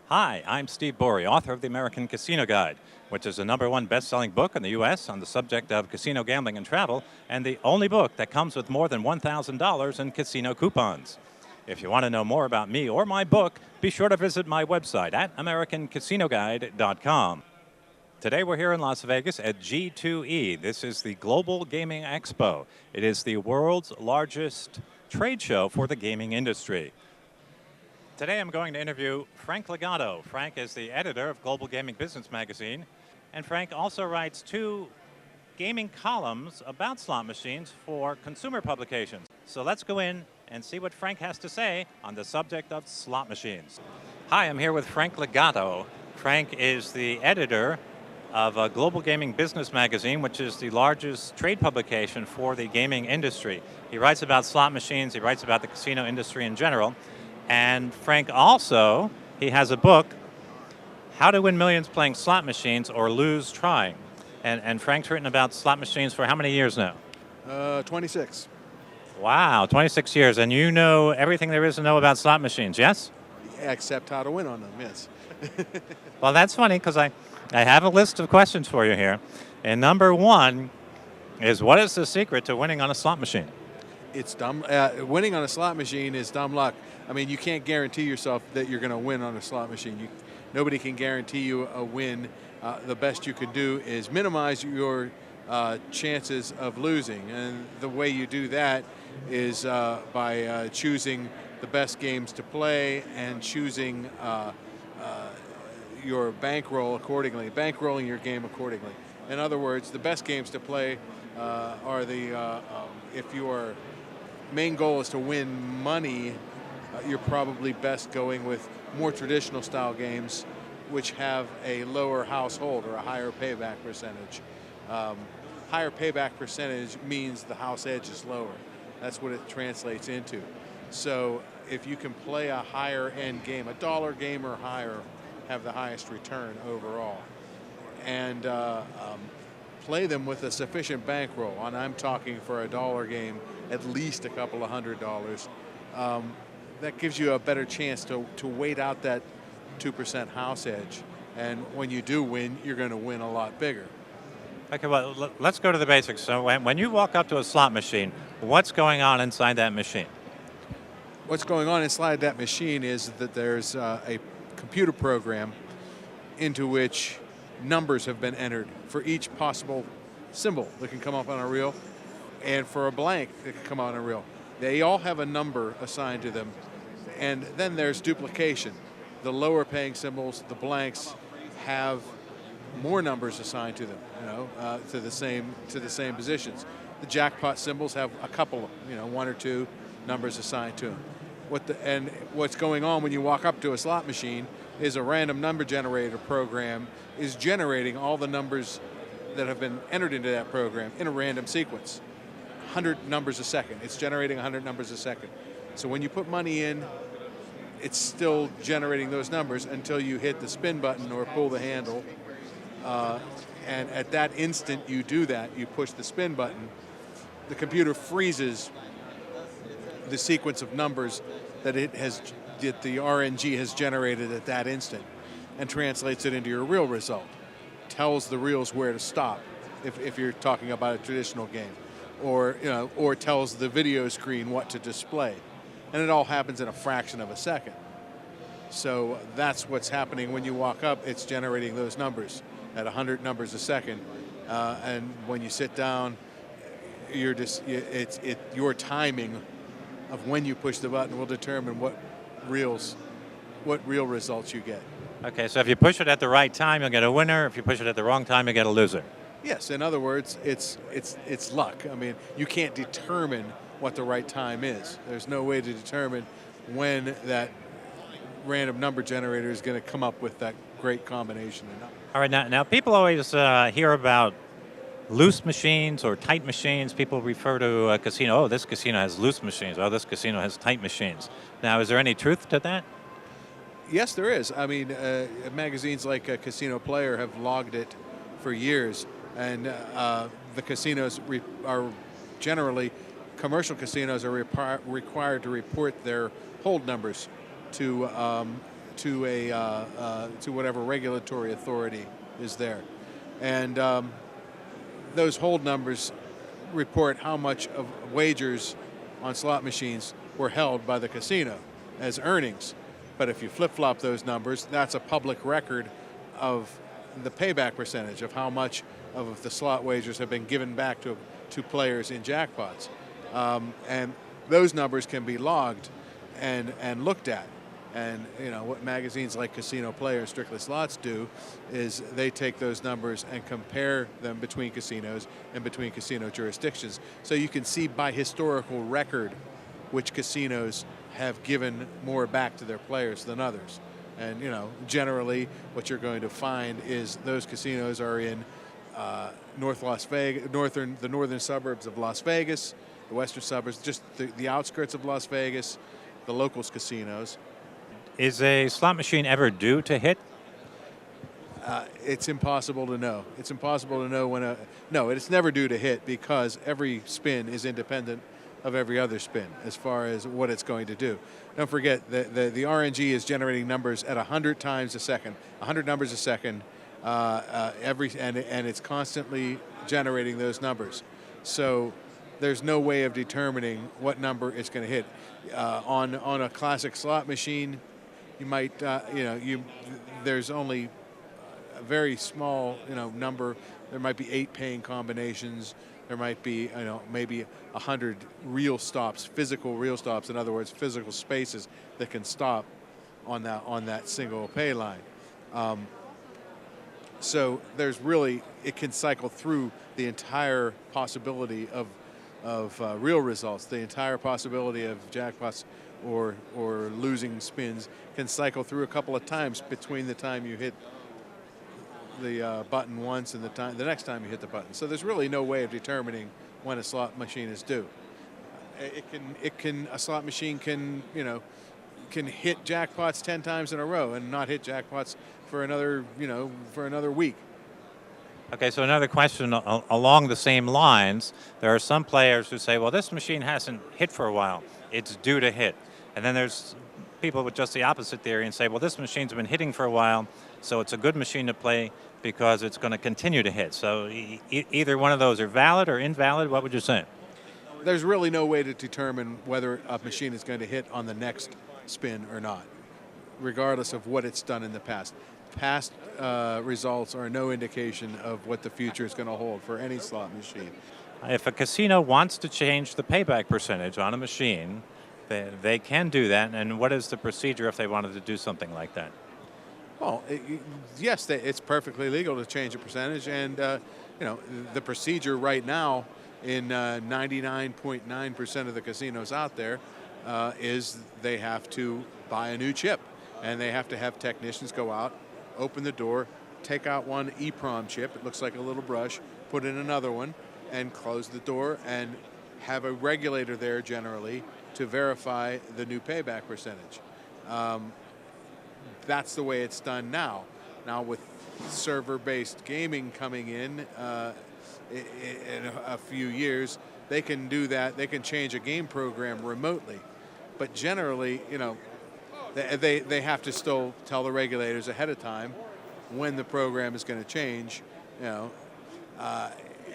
Hi, I'm Steve Bourie, author of The American Casino Guide, which is the #1 best-selling book in the U.S. on the subject of casino gambling and travel, and the only book that comes with more than $1,000 in casino coupons. If you want to know more about me or my book, be sure to visit my website at AmericanCasinoGuide.com. Today we're here in Las Vegas at G2E. This is the Global Gaming Expo. It is the world's largest trade show for the gaming industry. Today I'm going to interview Frank Legato. Frank is the editor of Global Gaming Business Magazine, and Frank also writes 2 gaming columns about slot machines for consumer publications. So let's go in and see what Frank has to say on the subject of slot machines. Hi, I'm here with Frank Legato. Frank is the editor of Global Gaming Business Magazine, which is the largest trade publication for the gaming industry. He writes about slot machines, he writes about the casino industry in general. And Frank also, he has a book, How to Win Millions Playing Slot Machines or Lose Trying. And Frank's written about slot machines for how many years now? 26. Wow, 26 years. And you know everything there is to know about slot machines, yes? Except how to win on them, yes. Well, that's funny because I have a list of questions for you here. And number 1 is, what is the secret to winning on a slot machine? It's dumb. Winning on a slot machine is dumb luck. I mean, you can't guarantee yourself that you're going to win on a slot machine. Nobody can guarantee you a win. The best you can do is minimize your chances of losing. And the way you do that is by choosing the best games to play and choosing your bankroll accordingly, bankrolling your game accordingly. In other words, the best games to play are if your main goal is to win money, you're probably best going with more traditional style games which have a lower household or a higher payback percentage. Higher payback percentage means the house edge is lower. That's what it translates into. So if you can play a higher end game, a dollar game or higher, have the highest return overall. And play them with a sufficient bankroll, and I'm talking for a dollar game, at least a couple of $100. That gives you a better chance to wait out that 2% house edge. And when you do win, you're going to win a lot bigger. Okay, well, let's go to the basics. So when you walk up to a slot machine, what's going on inside that machine? What's going on inside that machine is that there's a computer program into which numbers have been entered for each possible symbol that can come up on a reel and for a blank that can come out on a reel. They all have a number assigned to them, and then there's duplication. The lower paying symbols, the blanks, have more numbers assigned to them, to the same positions. The jackpot symbols have a couple, 1 or 2 numbers assigned to them. What's going on when you walk up to a slot machine is a random number generator program is generating all the numbers that have been entered into that program in a random sequence. 100 numbers a second. It's generating 100 numbers a second. So when you put money in, it's still generating those numbers until you hit the spin button or pull the handle. And at that instant you do that, you push the spin button, the computer freezes the sequence of numbers that the RNG has generated at that instant and translates it into your real result. Tells the reels where to stop if you're talking about a traditional game, or tells the video screen what to display. And it all happens in a fraction of a second. So that's what's happening when you walk up. It's generating those numbers at 100 numbers a second. And when you sit down, your timing of when you push the button will determine what real results you get. Okay, so if you push it at the right time, you'll get a winner. If you push it at the wrong time, you'll get a loser. Yes, in other words, it's luck. I mean, you can't determine what the right time is. There's no way to determine when that random number generator is going to come up with that great combination. All right, now people always hear about loose machines or tight machines. People refer to a casino, oh, this casino has loose machines, oh, this casino has tight machines. Now, is there any truth to that? Yes, there is. I mean, magazines like Casino Player have logged it for years, and the casinos are generally, commercial casinos are required to report their hold numbers to to to whatever regulatory authority is there, and those hold numbers report how much of wagers on slot machines were held by the casino as earnings. But if you flip-flop those numbers, that's a public record of the payback percentage of how much of the slot wagers have been given back to players in jackpots. And those numbers can be logged and looked at. And what magazines like Casino Player and Strictly Slots do is they take those numbers and compare them between casinos and between casino jurisdictions. So you can see by historical record which casinos have given more back to their players than others. And generally what you're going to find is those casinos are in North Las Vegas, the northern suburbs of Las Vegas, the western suburbs, just the outskirts of Las Vegas, the locals casinos. Is a slot machine ever due to hit? It's impossible to know. It's impossible to know no, it's never due to hit because every spin is independent of every other spin as far as what it's going to do. Don't forget the RNG is generating numbers at 100 times a second, 100 numbers a second, and it's constantly generating those numbers. So there's no way of determining what number it's going to hit. On a classic slot machine, you might there's only a very small number. There might be 8 paying combinations. There might be maybe 100 real stops, physical real stops. In other words, physical spaces that can stop on that single pay line. So there's really, it can cycle through the entire possibility of real results. The entire possibility of jackpots or losing spins can cycle through a couple of times between the time you hit the button once and the next time you hit the button. So there's really no way of determining when a slot machine is due. A slot machine can hit jackpots 10 times in a row and not hit jackpots for another week. Okay, so another question along the same lines. There are some players who say, well, this machine hasn't hit for a while. It's due to hit. And then there's people with just the opposite theory and say, well, this machine's been hitting for a while, so it's a good machine to play because it's going to continue to hit. So either one of those are valid or invalid. What would you say? There's really no way to determine whether a machine is going to hit on the next spin or not, regardless of what it's done in the past. Past results are no indication of what the future is going to hold for any slot machine. If a casino wants to change the payback percentage on a machine, they can do that. And what is the procedure if they wanted to do something like that? Well, yes, it's perfectly legal to change a percentage, and the procedure right now in 99.9% of the casinos out there is they have to buy a new chip, and they have to have technicians go out, open the door, take out one EEPROM chip, it looks like a little brush, put in another one, and close the door, and have a regulator there generally to verify the new payback percentage. That's the way it's done now. Now with server-based gaming coming in a few years, they can do that. They can change a game program remotely, but generally, they have to still tell the regulators ahead of time when the program is going to change,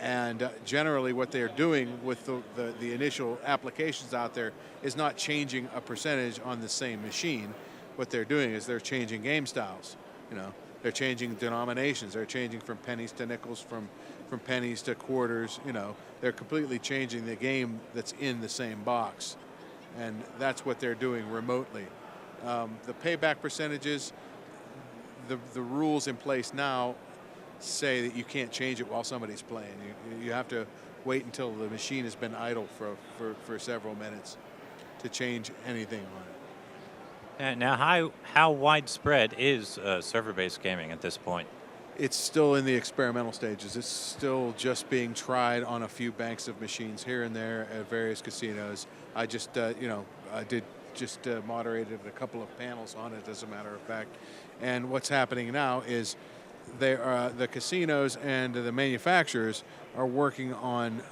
and generally what they're doing with the initial applications out there is not changing a percentage on the same machine. What they're doing is they're changing game styles. They're changing denominations. They're changing from pennies to nickels, from pennies to quarters. They're completely changing the game that's in the same box, and that's what they're doing remotely. The payback percentages, the rules in place now say that you can't change it while somebody's playing. You have to wait until the machine has been idle for several minutes to change anything on it. Now, how widespread is server-based gaming at this point? It's still in the experimental stages. It's still just being tried on a few banks of machines here and there at various casinos. I just, moderated a couple of panels on it, as a matter of fact. And what's happening now is the casinos and the manufacturers are working on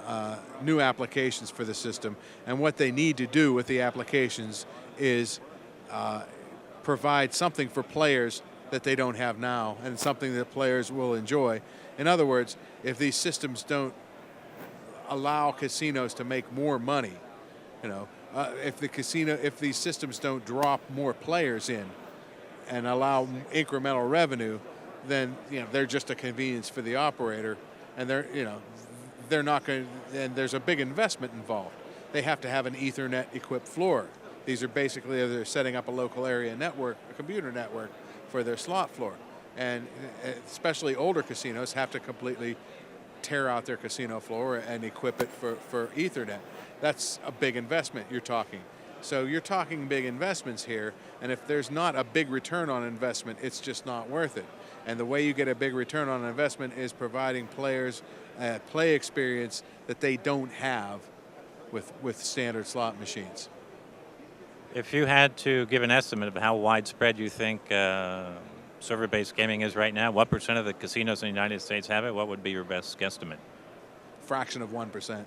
new applications for the system. And what they need to do with the applications is provide something for players that they don't have now, and something that players will enjoy. In other words, if these systems don't allow casinos to make more money, if these systems don't drop more players in and allow incremental revenue, then they're just a convenience for the operator, and they're not going. And there's a big investment involved. They have to have an Ethernet equipped floor. These are basically they're setting up a local area network, a computer network for their slot floor, and especially older casinos have to completely tear out their casino floor and equip it for Ethernet. That's a big investment you're talking. So you're talking big investments here, and if there's not a big return on investment, it's just not worth it. And the way you get a big return on investment is providing players a play experience that they don't have with standard slot machines. If you had to give an estimate of how widespread you think server-based gaming is right now, what % of the casinos in the United States have it? What would be your best guesstimate? Fraction of 1%.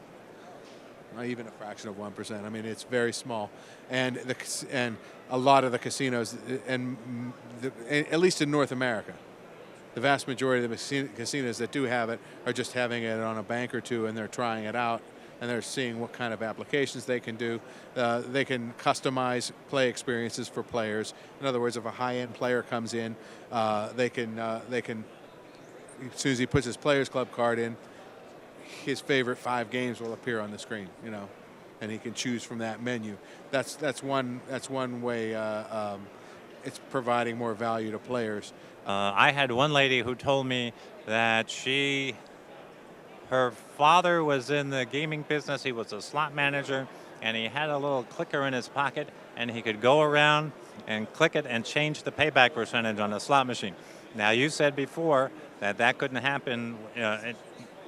Not even a fraction of 1%. I mean, it's very small, and a lot of the casinos, at least in North America, the vast majority of the casinos that do have it are just having it on a bank or two, and they're trying it out, and they're seeing what kind of applications they can do. They can customize play experiences for players. In other words, if a high-end player comes in, they can, as soon as he puts his Players Club card in, his favorite 5 games will appear on the screen, and he can choose from that menu. That's one way. It's providing more value to players. I had one lady who told me that her father was in the gaming business. He was a slot manager, and he had a little clicker in his pocket, and he could go around and click it and change the payback percentage on a slot machine. Now, you said before that couldn't happen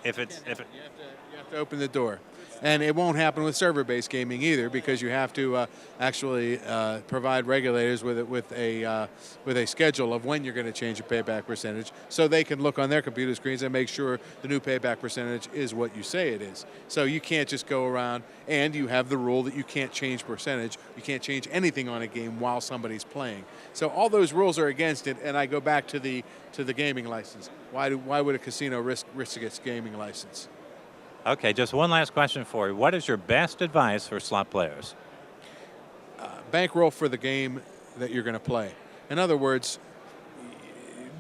if it. You have to open the door. And it won't happen with server-based gaming either, because you have to actually provide regulators with a schedule of when you're going to change your payback percentage, so they can look on their computer screens and make sure the new payback percentage is what you say it is. So you can't just go around, and you have the rule that you can't change percentage. You can't change anything on a game while somebody's playing. So all those rules are against it. And I go back to the gaming license. Why would a casino risk its gaming license? Okay, just one last question for you. What is your best advice for slot players? Bankroll for the game that you're going to play. In other words,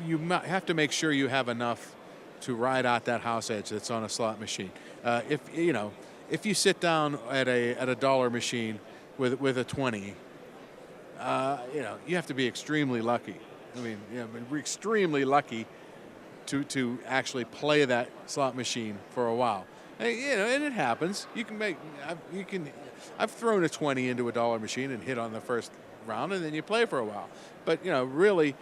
you have to make sure you have enough to ride out that house edge that's on a slot machine. If you sit down at a dollar machine with a 20, you have to be extremely lucky. I mean, we're extremely lucky to actually play that slot machine for a while. And it happens. I've thrown a 20 into a dollar machine and hit on the first round, and then you play for a while. But really,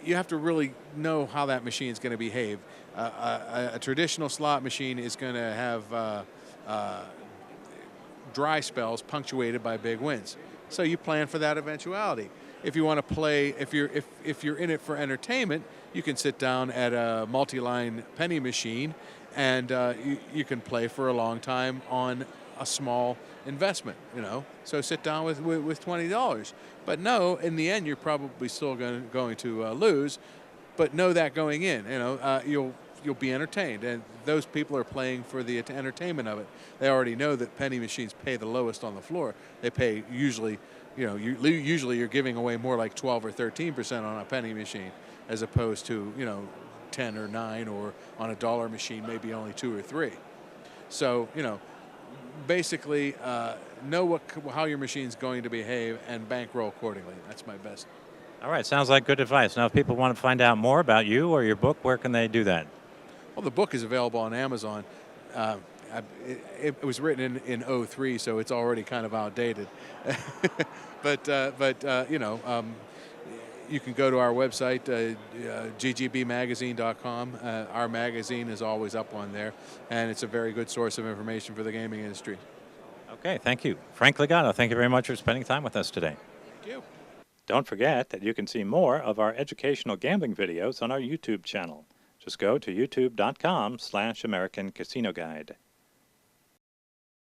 you have to really know how that machine is going to behave. A traditional slot machine is going to have dry spells punctuated by big wins. So you plan for that eventuality. If you want to play, if you're in it for entertainment, you can sit down at a multi-line penny machine, and you can play for a long time on a small investment. So sit down with $20. But no, in the end, you're probably still going to lose. But know that going in, you'll be entertained, and those people are playing for the entertainment of it. They already know that penny machines pay the lowest on the floor. They pay usually, usually you're giving away more like 12 or 13% on a penny machine, as opposed to 10 or 9, or on a dollar machine maybe only 2 or 3. So basically know how your machine's going to behave and bankroll accordingly. That's my best. All right, sounds like good advice. Now, if people want to find out more about you or your book, where can they do that? Well, the book is available on Amazon. It was written in 03, so it's already kind of outdated. but you can go to our website, ggbmagazine.com. Our magazine is always up on there, and it's a very good source of information for the gaming industry. Okay, thank you. Frank Legato, thank you very much for spending time with us today. Thank you. Don't forget that you can see more of our educational gambling videos on our YouTube channel. Just go to youtube.com/American Casino Guide.